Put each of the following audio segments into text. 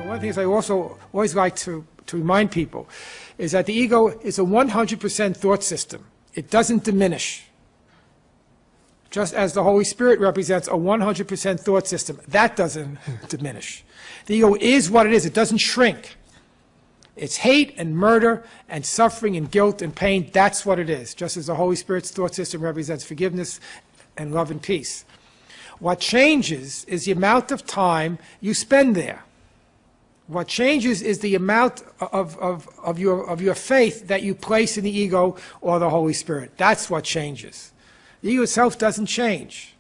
one of the things I also always like to remind people is that the ego is a 100% thought system. It doesn't diminish. Just as the Holy Spirit represents a 100% thought system, that doesn't diminish. The ego is what it is. It doesn't shrink. It's hate and murder and suffering and guilt and pain. That's what it is, just as the Holy Spirit's thought system represents forgiveness and love and peace. What changes is the amount of time you spend there. What changes is the amount of your faith that you place in the ego or the Holy Spirit. That's what changes. The ego itself doesn't change.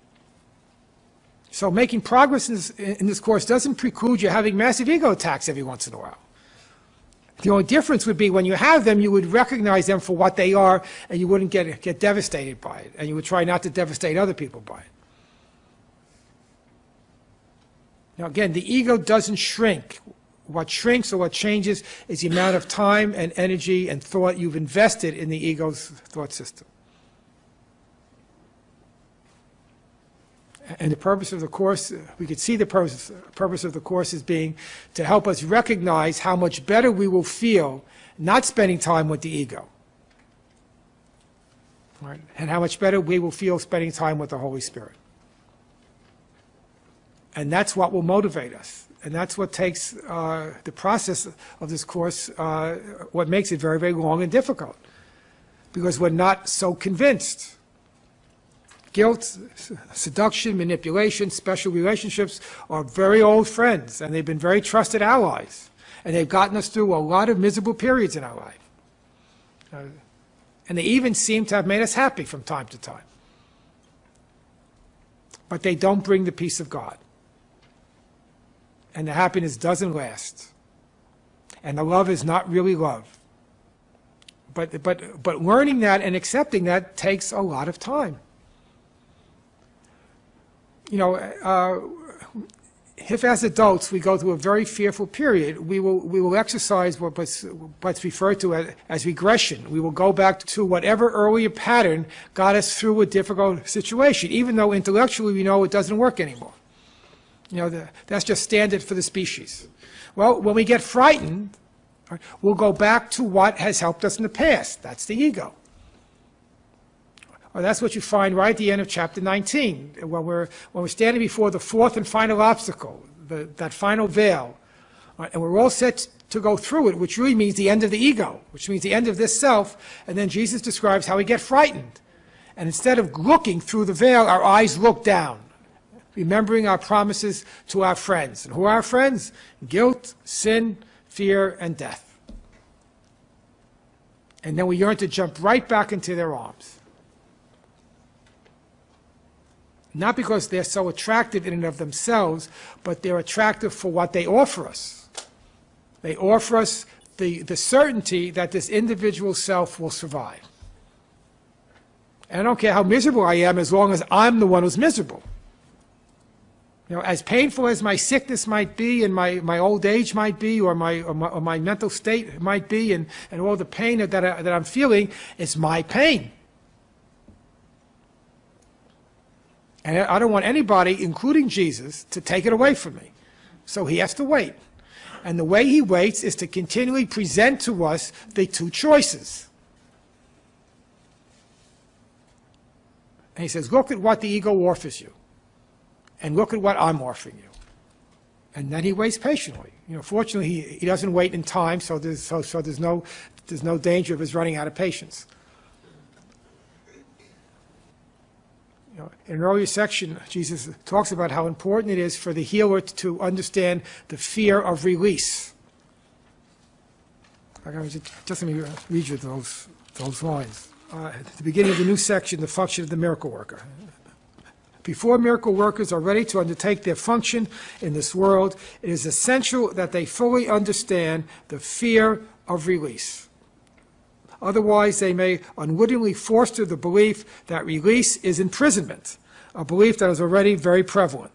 So making progress in this course doesn't preclude you having massive ego attacks every once in a while. The only difference would be when you have them, you would recognize them for what they are, and you wouldn't get devastated by it, and you would try not to devastate other people by it. Now again, the ego doesn't shrink. What shrinks or what changes is the amount of time and energy and thought you've invested in the ego's thought system. And the purpose of the course, we could see the purpose of the course as being to help us recognize how much better we will feel not spending time with the ego. Right? And how much better we will feel spending time with the Holy Spirit. And that's what will motivate us. And that's what takes the process of this course, what makes it very, very long and difficult. Because we're not so convinced. Guilt, seduction, manipulation, special relationships are very old friends, and they've been very trusted allies. And they've gotten us through a lot of miserable periods in our life. And they even seem to have made us happy from time to time. But they don't bring the peace of God. And the happiness doesn't last. And the love is not really love. But learning that and accepting that takes a lot of time. You know, if as adults we go through a very fearful period, we will exercise what's referred to as regression. We will go back to whatever earlier pattern got us through a difficult situation, even though intellectually we know it doesn't work anymore. You know, that's just standard for the species. Well, when we get frightened, we'll go back to what has helped us in the past. That's the ego. Well, that's what you find right at the end of chapter 19, when we're standing before the fourth and final obstacle, that final veil, and we're all set to go through it, which really means the end of the ego, which means the end of this self, and then Jesus describes how we get frightened. And instead of looking through the veil, our eyes look down, remembering our promises to our friends. And who are our friends? Guilt, sin, fear, and death. And then we yearn to jump right back into their arms. Not because they're so attractive in and of themselves, but they're attractive for what they offer us. They offer us the certainty that this individual self will survive. And I don't care how miserable I am as long as I'm the one who's miserable. You know, as painful as my sickness might be, and my old age might be, or my mental state might be, and all the pain that I'm feeling, it's my pain. And I don't want anybody, including Jesus, to take it away from me. So he has to wait. And the way he waits is to continually present to us the two choices. And he says, look at what the ego offers you. And look at what I'm offering you. And then he waits patiently. You know, fortunately, he doesn't wait in time, so there's no danger of his running out of patience. In an earlier section, Jesus talks about how important it is for the healer to understand the fear of release. Just let me read you those lines. At the beginning of the new section, the function of the miracle worker. Before miracle workers are ready to undertake their function in this world, it is essential that they fully understand the fear of release. Otherwise, they may unwittingly foster the belief that release is imprisonment, a belief that is already very prevalent.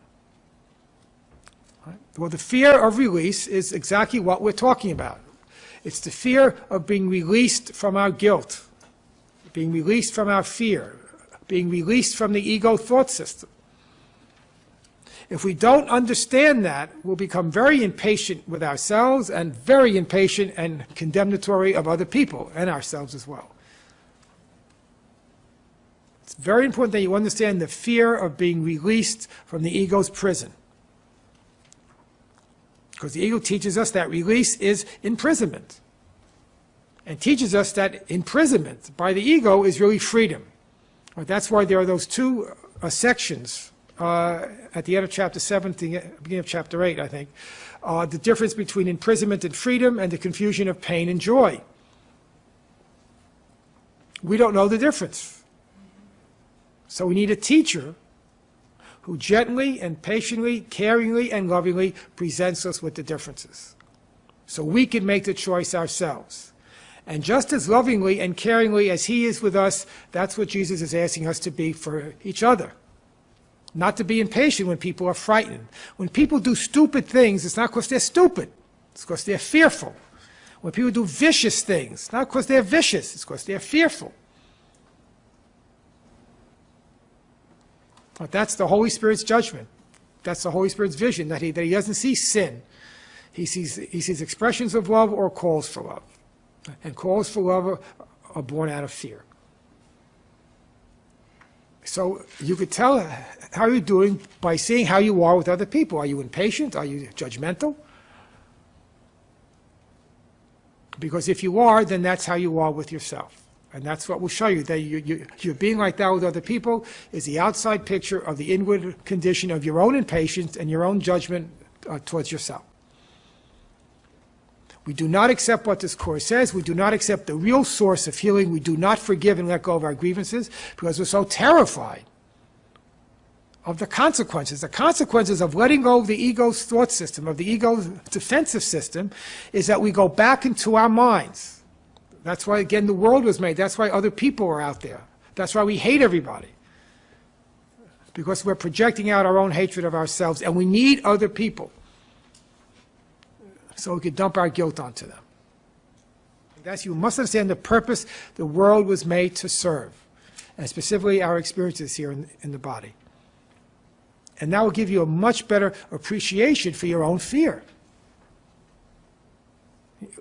Right? Well, the fear of release is exactly what we're talking about. It's the fear of being released from our guilt, being released from our fear, being released from the ego thought system. If we don't understand that, we'll become very impatient with ourselves and very impatient and condemnatory of other people and ourselves as well. It's very important that you understand the fear of being released from the ego's prison. Because the ego teaches us that release is imprisonment. And teaches us that imprisonment by the ego is really freedom. That's why there are those two sections at the end of chapter 7, the beginning of chapter 8, I think, the difference between imprisonment and freedom and the confusion of pain and joy. We don't know the difference. So we need a teacher who gently and patiently, caringly and lovingly presents us with the differences, so we can make the choice ourselves. And just as lovingly and caringly as he is with us, that's what Jesus is asking us to be for each other. Not to be impatient when people are frightened. When people do stupid things, it's not because they're stupid. It's because they're fearful. When people do vicious things, it's not because they're vicious. It's because they're fearful. But that's the Holy Spirit's judgment. That's the Holy Spirit's vision, that he doesn't see sin. He sees expressions of love or calls for love. And calls for love are born out of fear. So you could tell how you're doing by seeing how you are with other people. Are you impatient? Are you judgmental? Because if you are, then that's how you are with yourself. And that's what will show you that you're being like that with other people is the outside picture of the inward condition of your own impatience and your own judgment towards yourself. We do not accept what this Course says. We do not accept the real source of healing. We do not forgive and let go of our grievances because we're so terrified of the consequences. The consequences of letting go of the ego's thought system, of the ego's defensive system, is that we go back into our minds. That's why, again, the world was made. That's why other people are out there. That's why we hate everybody. Because we're projecting out our own hatred of ourselves, and we need other people so we can dump our guilt onto them. That's, you must understand the purpose the world was made to serve, and specifically our experiences here in the body. And that will give you a much better appreciation for your own fear.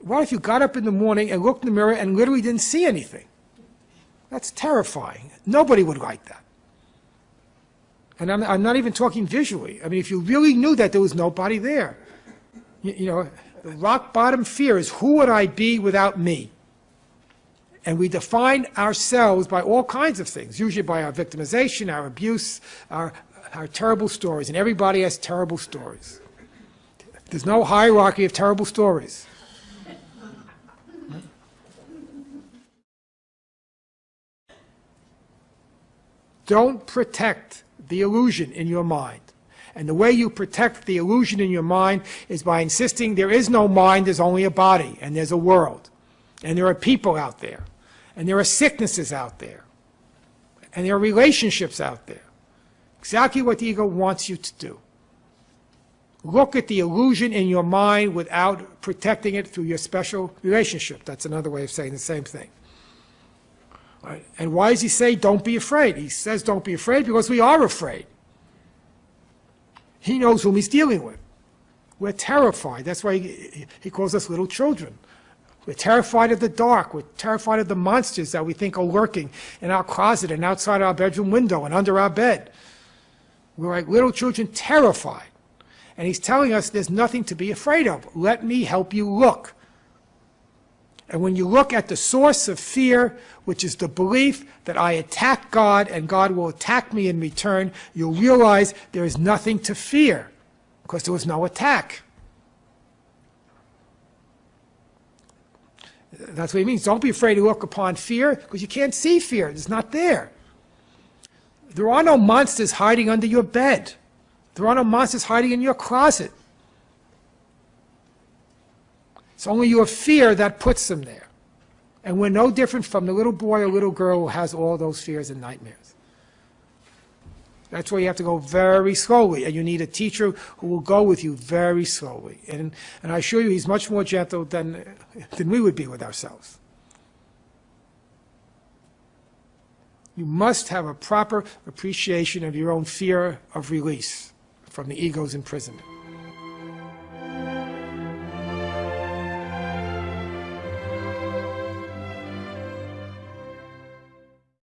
What if you got up in the morning and looked in the mirror and literally didn't see anything? That's terrifying. Nobody would like that. And I'm not even talking visually. I mean, if you really knew that there was nobody there. You know, the rock bottom fear is, who would I be without me? And we define ourselves by all kinds of things, usually by our victimization, our abuse, our terrible stories. And everybody has terrible stories. There's no hierarchy of terrible stories. Don't protect the illusion in your mind. And the way you protect the illusion in your mind is by insisting there is no mind, there's only a body, and there's a world. And there are people out there. And there are sicknesses out there. And there are relationships out there. Exactly what the ego wants you to do. Look at the illusion in your mind without protecting it through your special relationship. That's another way of saying the same thing. Right? And why does he say, don't be afraid? He says, don't be afraid because we are afraid. He knows whom he's dealing with. We're terrified. That's why he calls us little children. We're terrified of the dark. We're terrified of the monsters that we think are lurking in our closet and outside our bedroom window and under our bed. We're like little children, terrified. And he's telling us there's nothing to be afraid of. Let me help you look. And when you look at the source of fear, which is the belief that I attack God and God will attack me in return, you'll realize there is nothing to fear because there was no attack. That's what he means. Don't be afraid to look upon fear because you can't see fear. It's not there. There are no monsters hiding under your bed. There are no monsters hiding in your closet. It's only your fear that puts them there. And we're no different from the little boy or little girl who has all those fears and nightmares. That's why you have to go very slowly, and you need a teacher who will go with you very slowly. And I assure you, he's much more gentle than we would be with ourselves. You must have a proper appreciation of your own fear of release from the ego's imprisonment.